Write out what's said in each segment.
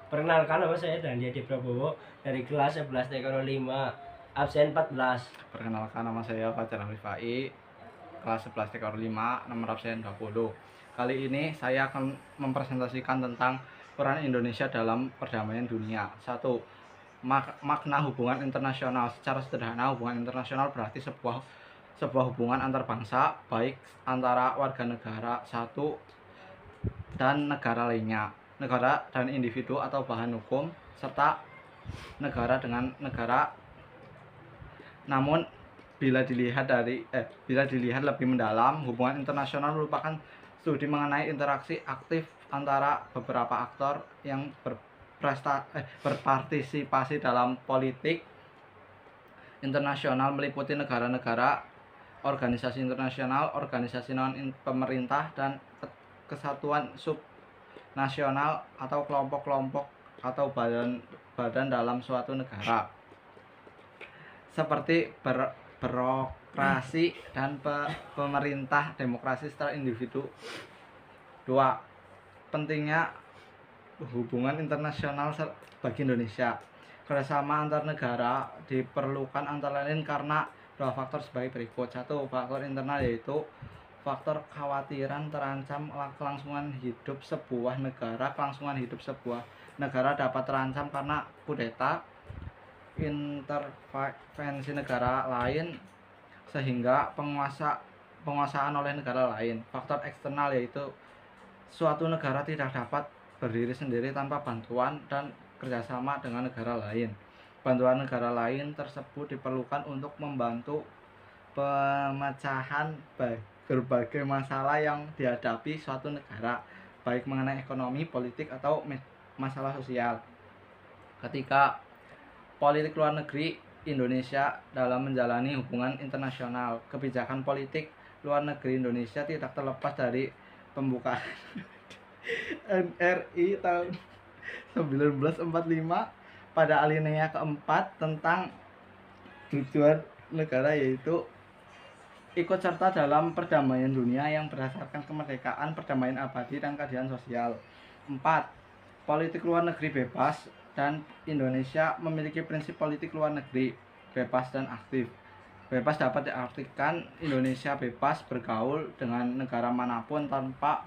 Perkenalkan, nama saya Dandi Adi Prabowo dari kelas 11 TK 05, absen 14. Perkenalkan, nama saya Fajar Rifai, kelas 11 TK 5, nomor absen 20. Kali ini saya akan mempresentasikan tentang peran Indonesia dalam perdamaian dunia. 1. Makna hubungan internasional. Secara sederhana, hubungan internasional berarti sebuah hubungan antar bangsa, baik antara warga negara satu dan negara lainnya, negara dan individu atau bahan hukum, serta negara dengan negara. Namun bila dilihat lebih mendalam, hubungan internasional merupakan studi mengenai interaksi aktif antara beberapa aktor yang berpartisipasi dalam politik internasional, meliputi negara-negara, organisasi internasional, organisasi non-pemerintah, dan kesatuan subnasional atau kelompok-kelompok atau badan dalam suatu negara, seperti birokrasi dan pemerintah demokrasi secara individu. 2. Pentingnya hubungan internasional bagi Indonesia. Kerjasama antar negara diperlukan antara lain karena dua faktor sebagai berikut. 1. Faktor internal, yaitu faktor kekhawatiran terancam kelangsungan hidup sebuah negara. Kelangsungan hidup sebuah negara dapat terancam karena kudeta, intervensi negara lain, sehingga penguasaan oleh negara lain. Faktor eksternal, yaitu suatu negara tidak dapat berdiri sendiri tanpa bantuan dan kerjasama dengan negara lain. Bantuan negara lain tersebut diperlukan untuk membantu pemecahan berbagai masalah yang dihadapi suatu negara, baik mengenai ekonomi, politik, atau masalah sosial. Ketika politik luar negeri Indonesia dalam menjalani hubungan internasional, kebijakan politik luar negeri Indonesia tidak terlepas dari pembukaan NRI tahun 1945 pada alinea keempat tentang tujuan negara, yaitu ikut serta dalam perdamaian dunia yang berdasarkan kemerdekaan, perdamaian abadi, dan keadilan sosial. 4. Politik luar negeri bebas, dan Indonesia memiliki prinsip politik luar negeri bebas dan aktif. Bebas dapat diartikan Indonesia bebas bergaul dengan negara manapun tanpa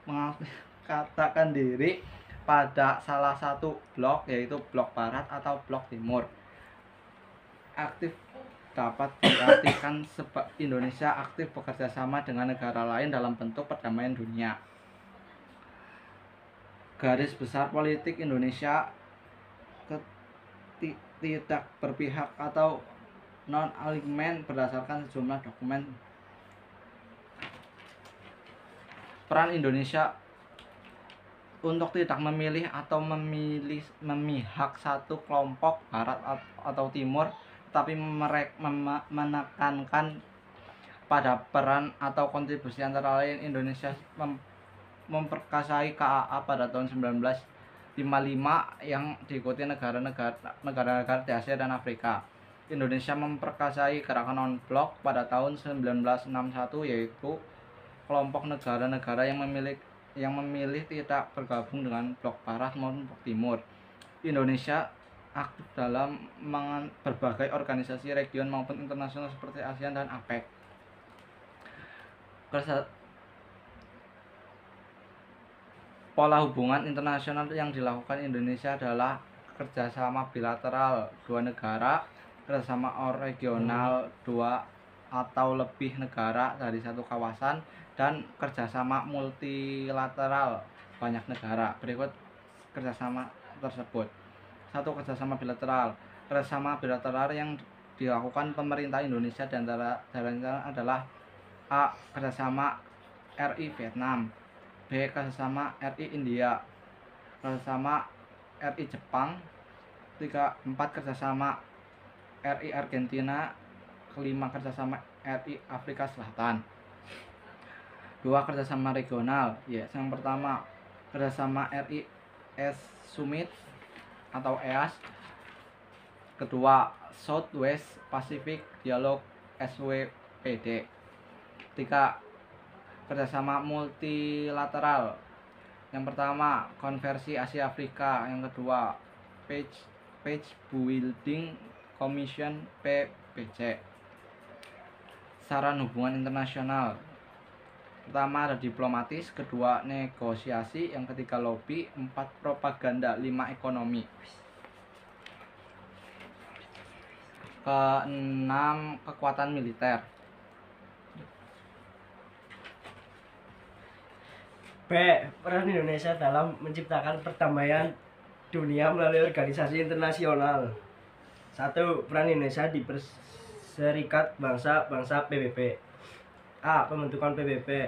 mengaktifkan diri pada salah satu blok, yaitu blok barat atau blok timur. Aktif dapat diartikan Indonesia aktif bekerja sama dengan negara lain dalam bentuk perdamaian dunia. Garis besar politik Indonesia tidak berpihak atau non-alignment berdasarkan sejumlah dokumen. Peran Indonesia untuk tidak memilih atau memihak satu kelompok barat atau timur, tapi menekankan pada peran atau kontribusi antara lain. Indonesia memperkasai KAA pada tahun 1955 yang diikuti negara-negara di Asia dan Afrika. Indonesia memperkasai gerakan non-blok pada tahun 1961, yaitu kelompok negara-negara yang memilih tidak bergabung dengan blok barat maupun blok timur. Indonesia aktif dalam berbagai organisasi region maupun internasional seperti ASEAN dan APEC. Pola hubungan internasional yang dilakukan Indonesia adalah kerjasama bilateral dua negara, kerjasama regional dua atau lebih negara dari satu kawasan, dan kerjasama multilateral banyak negara. Berikut kerjasama tersebut. 1. Kerjasama bilateral. Kerjasama bilateral yang dilakukan pemerintah Indonesia dan daerah adalah: A. Kerjasama RI Vietnam. B. Kerjasama RI India. Kerjasama RI Jepang. 4. Kerjasama RI Argentina. 5. Kerjasama RI Afrika Selatan. 2. Kerjasama regional. Yang pertama, kerjasama RI Summit atau EAS. Kedua, Southwest Pacific Dialogue SWPD. 3. kerjasama multilateral. Yang pertama, konversi Asia Afrika. Yang kedua, Page Building Commission PBC. Saran hubungan internasional. Pertama ada diplomatis, kedua negosiasi, yang ketiga lobby, empat propaganda, lima ekonomi. Keenam, kekuatan militer. B. Peran Indonesia dalam menciptakan perdamaian dunia melalui organisasi internasional. 1. Peran Indonesia di Serikat Bangsa-Bangsa PBB. A. Pembentukan PBB,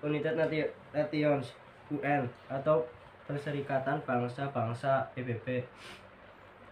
United Nations UN atau Perserikatan Bangsa-Bangsa PBB,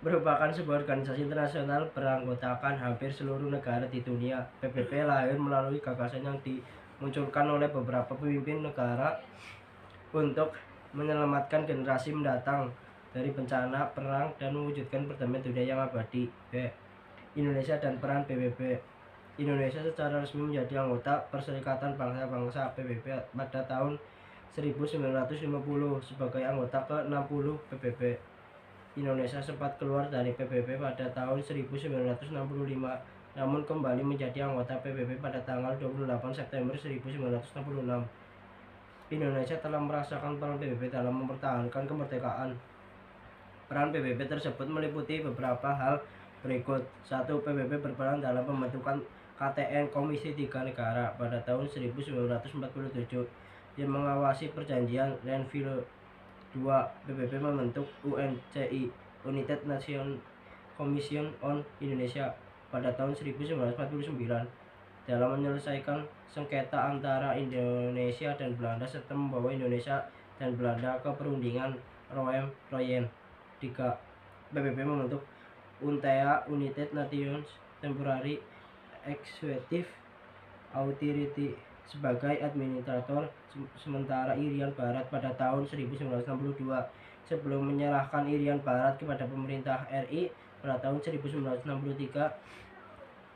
merupakan sebuah organisasi internasional beranggotakan hampir seluruh negara di dunia. PBB lahir melalui gagasan yang dimunculkan oleh beberapa pemimpin negara untuk menyelamatkan generasi mendatang dari bencana, perang, dan mewujudkan perdamaian dunia yang abadi. B. Indonesia dan peran PBB. Indonesia secara resmi menjadi anggota Perserikatan Bangsa-Bangsa PBB pada tahun 1950 sebagai anggota ke-60 PBB. Indonesia sempat keluar dari PBB pada tahun 1965, namun kembali menjadi anggota PBB pada tanggal 28 September 1966. Indonesia telah merasakan peran PBB dalam mempertahankan kemerdekaan. Peran PBB tersebut meliputi beberapa hal berikut. 1. PBB berperan dalam pembentukan KTN Komisi 3 Negara pada tahun 1947 yang mengawasi perjanjian Renville. 2. PBB membentuk UNCI, United Nations Commission on Indonesia, pada tahun 1949 dalam menyelesaikan sengketa antara Indonesia dan Belanda serta membawa Indonesia dan Belanda ke perundingan Royen. 3. PBB membentuk UNTEA, United Nations Temporary Executive Authority, sebagai administrator sementara Irian Barat pada tahun 1962 sebelum menyerahkan Irian Barat kepada pemerintah RI pada tahun 1963.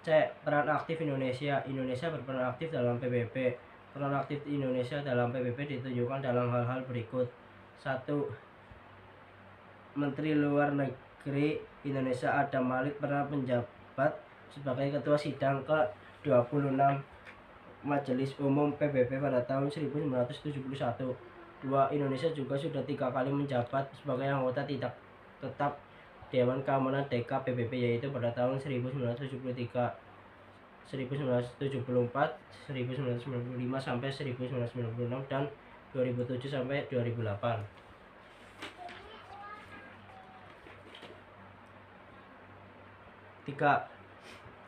C. Peran aktif Indonesia. Indonesia berperan aktif dalam PBB. Peran aktif Indonesia dalam PBB ditunjukkan dalam hal-hal berikut. 1. Menteri Luar Negeri Indonesia Adam Malik pernah menjabat sebagai Ketua Sidang ke-26 Majelis Umum PBB pada tahun 1971. 2. Indonesia juga sudah 3 kali menjabat sebagai anggota tidak tetap Dewan Keamanan DK PBB, yaitu pada tahun 1973, 1974, 1995 sampai 1996 dan 2007 sampai 2008. 3.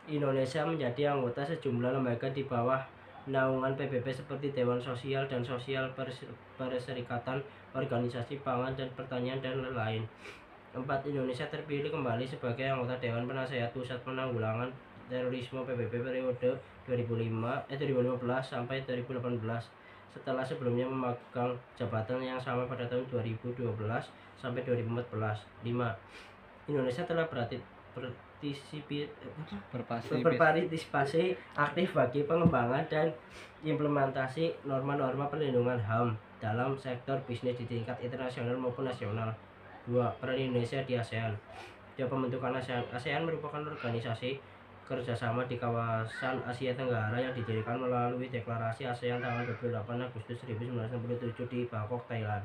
Indonesia menjadi anggota sejumlah lembaga di bawah naungan PBB seperti Dewan Sosial dan Sosial Perserikatan, Organisasi Pangan dan Pertanian, dan lain-lain. 4. Indonesia terpilih kembali sebagai anggota Dewan Penasehat Pusat Penanggulangan Terorisme PBB periode 2015 sampai 2018 setelah sebelumnya memegang jabatan yang sama pada tahun 2012 sampai 2014. 5. Indonesia telah berpartisipasi aktif bagi pengembangan dan implementasi norma-norma perlindungan HAM dalam sektor bisnis di tingkat internasional maupun nasional. 2. Peran Indonesia di ASEAN. Sejak pembentukan ASEAN merupakan organisasi kerjasama di kawasan Asia Tenggara yang didirikan melalui Deklarasi ASEAN tanggal 28 Agustus 1967 di Bangkok, Thailand.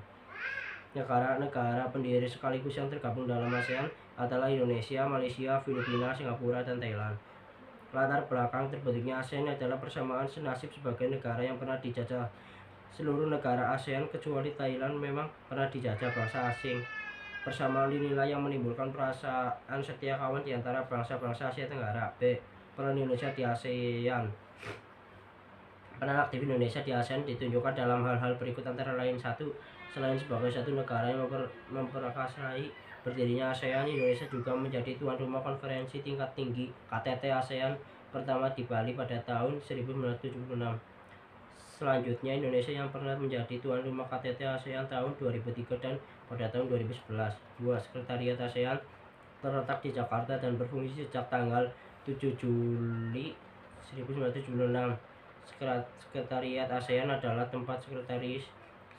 Negara-negara pendiri sekaligus yang tergabung dalam ASEAN adalah Indonesia, Malaysia, Filipina, Singapura, dan Thailand. Latar belakang terbentuknya ASEAN adalah persamaan senasib sebagai negara yang pernah dijajah. Seluruh negara ASEAN kecuali Thailand memang pernah dijajah bangsa asing. Persamaan inilah yang menimbulkan perasaan setia kawan di antara bangsa-bangsa Asia Tenggara. B. Peran Indonesia di ASEAN. Peran aktif Indonesia di ASEAN ditunjukkan dalam hal-hal berikut antara lain. 1. Selain sebagai satu negara yang memperkasai berdirinya ASEAN, Indonesia juga menjadi tuan rumah konferensi tingkat tinggi KTT ASEAN pertama di Bali pada tahun 1976. Selanjutnya, Indonesia yang pernah menjadi tuan rumah KTT ASEAN tahun 2003 dan pada tahun 2011. 2. Sekretariat ASEAN terletak di Jakarta dan berfungsi sejak tanggal 7 Juli 1976. Sekretariat ASEAN adalah tempat sekretaris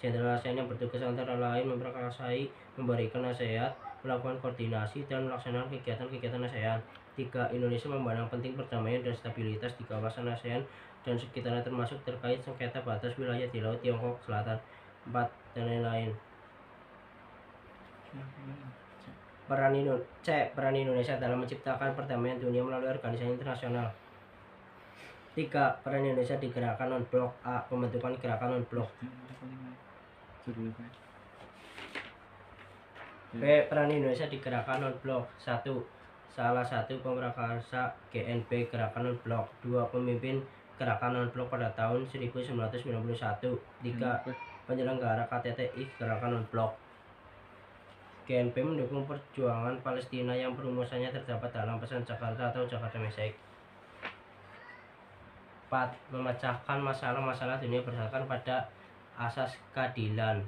jenderal ASEAN yang bertugas antara lain memperkasai, memberikan nasihat, melakukan koordinasi, dan melaksanakan kegiatan-kegiatan ASEAN. 3. Indonesia memandang penting perdamaian dan stabilitas di kawasan ASEAN dan sekitarnya termasuk terkait sengketa batas wilayah di Laut Tiongkok Selatan. 4. Dan lain-lain. Peran Indonesia dalam menciptakan perdamaian dunia melalui organisasi internasional. 3. Peran Indonesia di gerakan non-blok. A. Pembentukan gerakan non-blok. B. Peran Indonesia di gerakan non-blok. 1. Salah satu pemrakarsa GNB gerakan non-blok. 2. Pemimpin gerakan non-blok pada tahun 1991. 3. Penyelenggara KTT gerakan non-blok. GNB mendukung perjuangan Palestina yang perumusannya terdapat dalam pesan Jakarta atau Jakarta Message. 4. Memecahkan masalah-masalah dunia berdasarkan pada asas keadilan.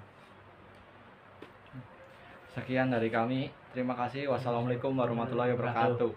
Sekian dari kami. Terima kasih. Wassalamualaikum warahmatullahi wabarakatuh.